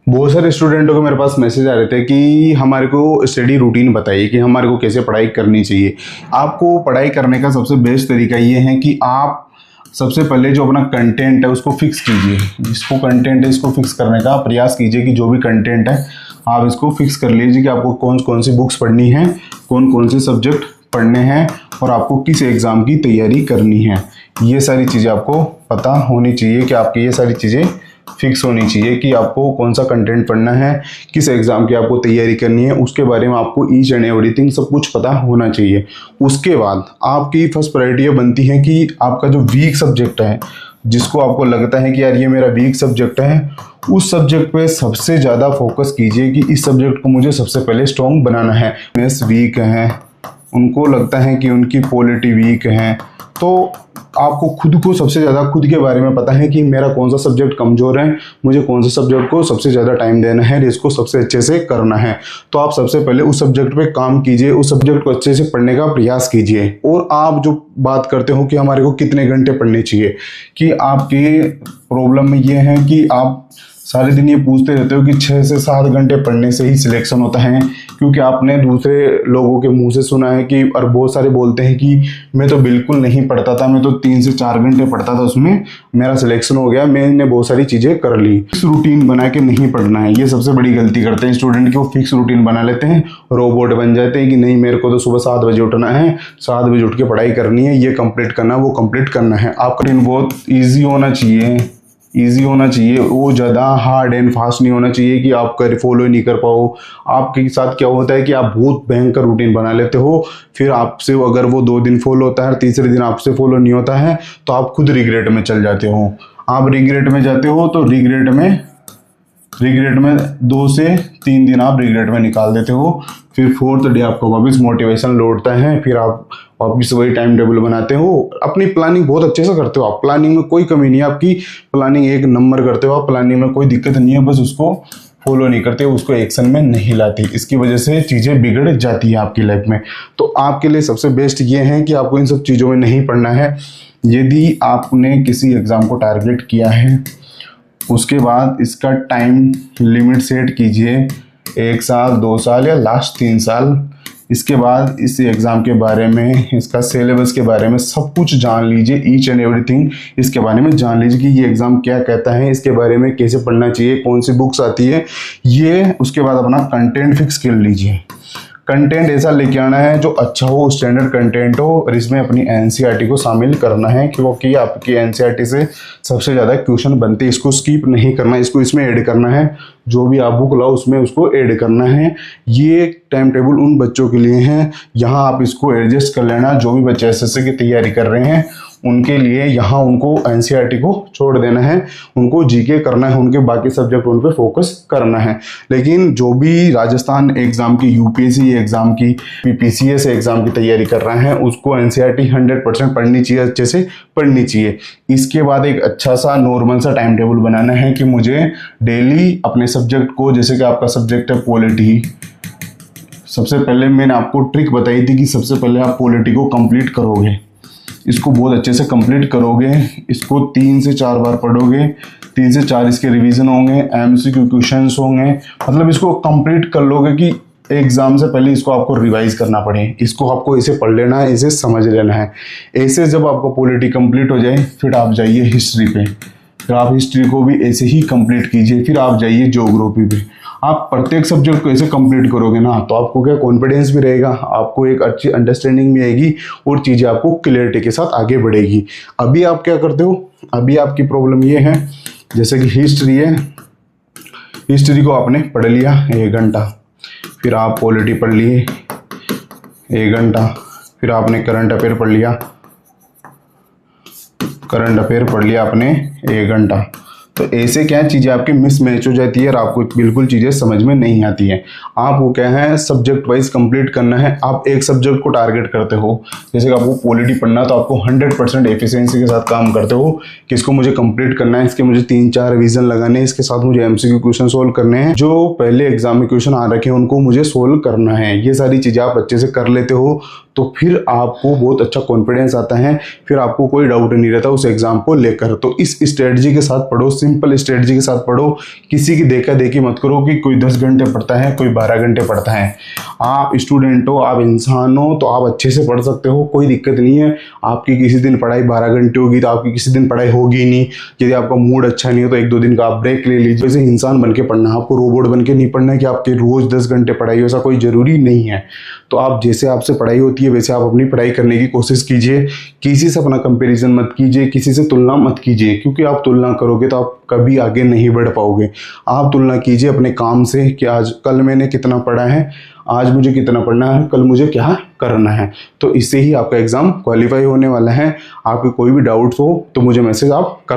बहुत सारे स्टूडेंटों के मेरे पास मैसेज आ रहे थे कि हमारे को स्टडी रूटीन बताइए कि हमारे को कैसे पढ़ाई करनी चाहिए। आपको पढ़ाई करने का सबसे बेस्ट तरीका ये है कि आप सबसे पहले जो अपना कंटेंट है उसको फिक्स कीजिए। जिसको कंटेंट है इसको फिक्स करने का प्रयास कीजिए कि जो भी कंटेंट है आप इसको फिक्स कर लीजिए कि आपको कौन कौन सी बुक्स पढ़नी है, कौन कौन से सब्जेक्ट पढ़ने हैं और आपको किस एग्ज़ाम की तैयारी करनी है। ये सारी चीज़ें आपको पता होनी चाहिए कि आपकी ये सारी चीज़ें फिक्स होनी चाहिए कि आपको कौन सा कंटेंट पढ़ना है, किस एग्ज़ाम की आपको तैयारी करनी है, उसके बारे में आपको ईच एंड एवरीथिंग सब कुछ पता होना चाहिए। उसके बाद आपकी फर्स्ट प्रायोरिटी बनती है कि आपका जो वीक सब्जेक्ट है, जिसको आपको लगता है कि यार ये मेरा वीक सब्जेक्ट है, उस सब्जेक्ट पे सबसे ज़्यादा फोकस कीजिए कि इस सब्जेक्ट को मुझे सबसे पहले स्ट्रॉन्ग बनाना है। मैथ्स वीक हैं, उनको लगता है कि उनकी पॉलिटी वीक है, तो आपको खुद को सबसे ज़्यादा खुद के बारे में पता है कि मेरा कौन सा सब्जेक्ट कमज़ोर है, मुझे कौन सा सब्जेक्ट को सबसे ज़्यादा टाइम देना है, इसको सबसे अच्छे से करना है। तो आप सबसे पहले उस सब्जेक्ट पे काम कीजिए, उस सब्जेक्ट को अच्छे से पढ़ने का प्रयास कीजिए। और आप जो बात करते हो कि हमारे को कितने घंटे पढ़ने चाहिए, कि आपकी प्रॉब्लम में ये है कि आप सारे दिन ये पूछते रहते हो कि 6 से 7 घंटे पढ़ने से ही सिलेक्शन होता है, क्योंकि आपने दूसरे लोगों के मुंह से सुना है कि, और बहुत सारे बोलते हैं कि मैं तो बिल्कुल नहीं पढ़ता था, मैं तो 3 से 4 घंटे पढ़ता था, उसमें मेरा सिलेक्शन हो गया, मैंने बहुत सारी चीज़ें कर ली। फिक्स रूटीन बना के नहीं पढ़ना है, ये सबसे बड़ी गलती करते हैं स्टूडेंट की। वो फिक्स रूटीन बना लेते हैं, रोबोट बन जाते हैं कि नहीं मेरे को तो सुबह 7 बजे उठना है, 7 बजे उठ के पढ़ाई करनी है, ये कंप्लीट करना है, वो कंप्लीट करना है। आपका रूटीन बहुत ईजी होना चाहिए, ईजी होना चाहिए, वो ज़्यादा हार्ड एंड फास्ट नहीं होना चाहिए कि आप फॉलो नहीं कर पाओ। आपके साथ क्या होता है कि आप बहुत भयंकर रूटीन बना लेते हो, फिर आपसे अगर वो 2 दिन फॉलो होता है, तीसरे दिन आपसे फॉलो नहीं होता है, तो आप खुद रिग्रेट में चल जाते हो। आप रिग्रेट में जाते हो तो रिग्रेट में 2 से 3 दिन आप रिग्रेट में निकाल देते हो। फिर 4th डे आपको वापस मोटिवेशन लौटता है, फिर आप वापस वही टाइम टेबल बनाते हो। अपनी प्लानिंग बहुत अच्छे से करते हो, आप प्लानिंग में कोई कमी नहीं है, आपकी प्लानिंग 1 नंबर करते हो आप, प्लानिंग में कोई दिक्कत नहीं है, बस उसको फॉलो नहीं करते, उसको एक्शन में नहीं लाती, इसकी वजह से चीज़ें बिगड़ जाती है आपकी लाइफ में। तो आपके लिए सबसे बेस्ट ये है कि आपको इन सब चीज़ों में नहीं पढ़ना है। यदि आपने किसी एग्ज़ाम को टारगेट किया है, उसके बाद इसका टाइम लिमिट सेट कीजिए, 1 साल, 2 साल या लास्ट 3 साल। इसके बाद इस एग्ज़ाम के बारे में, इसका सिलेबस के बारे में सब कुछ जान लीजिए, ईच एंड एवरीथिंग इसके बारे में जान लीजिए कि ये एग्ज़ाम क्या कहता है, इसके बारे में कैसे पढ़ना चाहिए, कौन सी बुक्स आती है ये। उसके बाद अपना कंटेंट फिक्स कर लीजिए। कंटेंट ऐसा लेके आना है जो अच्छा हो, स्टैंडर्ड कंटेंट हो, और इसमें अपनी एनसीईआरटी को शामिल करना है, क्योंकि आपकी एनसीईआरटी से सबसे ज़्यादा क्वेश्चन बनते हैं। इसको स्किप नहीं करना, इसको इसमें ऐड करना है। जो भी आप बुक लाओ उसमें उसको ऐड करना है। ये टाइम टेबल उन बच्चों के लिए है, यहाँ आप इसको एडजस्ट कर लेना। जो भी बच्चे एसएससी की तैयारी कर रहे हैं उनके लिए यहाँ उनको एनसीईआरटी को छोड़ देना है, उनको जीके करना है, उनके बाकी सब्जेक्ट उन पे फोकस करना है। लेकिन जो भी राजस्थान एग्ज़ाम की, यूपीएससी एग्ज़ाम की, पीसीएस एग्ज़ाम की तैयारी कर रहे हैं, उसको एनसीईआरटी 100% पढ़नी चाहिए, अच्छे से पढ़नी चाहिए। इसके बाद एक अच्छा सा नॉर्मल सा टाइम टेबल बनाना है कि मुझे डेली अपने सब्जेक्ट को, जैसे कि आपका सब्जेक्ट है पॉलिटी, सबसे पहले मैंने आपको ट्रिक बताई थी कि सबसे पहले आप पॉलिटी को कंप्लीट करोगे, इसको बहुत अच्छे से कंप्लीट करोगे, इसको 3 से 4 बार पढ़ोगे, 3 से 4 इसके रिवीजन होंगे, एमसीक्यू क्वेश्चंस होंगे, मतलब इसको कंप्लीट कर लोगे कि एग्जाम से पहले इसको आपको रिवाइज करना पड़े, इसको आपको ऐसे पढ़ लेना है, ऐसे समझ लेना है। ऐसे जब आपका पॉलिटी कंप्लीट हो जाए फिर आप जाइए हिस्ट्री पे, फिर आप हिस्ट्री को भी ऐसे ही कंप्लीट कीजिए, फिर आप जाइए ज्योग्राफी पे। आप प्रत्येक सब्जेक्ट को ऐसे कंप्लीट करोगे ना तो आपको क्या कॉन्फिडेंस भी रहेगा, आपको एक अच्छी अंडरस्टैंडिंग भी आएगी और चीज़ें आपको क्लियरिटी के साथ आगे बढ़ेगी। अभी आप क्या करते हो, अभी आपकी प्रॉब्लम ये है, जैसे कि हिस्ट्री है, हिस्ट्री को आपने पढ़ लिया 1 घंटा, फिर आप पॉलिटी पढ़ लिए 1 घंटा, फिर आपने करंट अफेयर पढ़ लिया, आपने 1 घंटा। तो ऐसे क्या चीज़ें आपकी मिसमैच हो जाती है और आपको बिल्कुल चीज़ें समझ में नहीं आती हैं। आपको क्या है, सब्जेक्ट वाइज कंप्लीट करना है। आप एक सब्जेक्ट को टारगेट करते हो, जैसे कि आपको पॉलिटी पढ़ना, तो आपको 100% एफिशिएंसी के साथ काम करते हो कि इसको मुझे कंप्लीट करना है, इसके मुझे 3-4 रिवीजन लगाने हैं, इसके साथ मुझे एमसीक्यू क्वेश्चन सोल्व करने हैं, जो पहले एग्जाम में क्वेश्चन आ रखे हैं उनको मुझे सोल्व करना है। ये सारी चीज़ें आप अच्छे से कर लेते हो तो फिर आपको बहुत अच्छा कॉन्फिडेंस आता है, फिर आपको कोई डाउट नहीं रहता उस एग्ज़ाम को लेकर। तो इस स्ट्रेटजी के साथ पढ़ो, सिंपल स्ट्रेटजी के साथ पढ़ो, किसी की देखा देखी मत करो कि कोई 10 घंटे पढ़ता है, कोई 12 घंटे पढ़ता है। आप स्टूडेंट हो, आप इंसान हो, तो आप अच्छे से पढ़ सकते हो, कोई दिक्कत नहीं है। आपकी किसी दिन पढ़ाई 12 घंटे होगी तो आपकी किसी दिन पढ़ाई होगी ही नहीं। यदि आपका मूड अच्छा नहीं हो तो 1-2 दिन का आप ब्रेक ले लीजिए। वैसे इंसान बन के पढ़ना, आपको रोबोट बन के नहीं पढ़ना है कि आपके रोज़ 10 घंटे पढ़ाई हो, ऐसा कोई ज़रूरी नहीं है। तो आप जैसे आपसे पढ़ाई होती है वैसे आप अपनी पढ़ाई करने की कोशिश कीजिए। किसी से अपना कंपैरिजन मत कीजिए, किसी से तुलना मत कीजिए, क्योंकि आप तुलना करोगे तो आप कभी आगे नहीं बढ़ पाओगे। आप तुलना कीजिए अपने काम से कि आज कल मैंने कितना पढ़ा है, आज मुझे कितना पढ़ना है, कल मुझे क्या करना है। तो इससे ही आपका एग्ज़ाम क्वालिफाई होने वाला है। आपके कोई भी डाउट्स हो तो मुझे मैसेज आप कर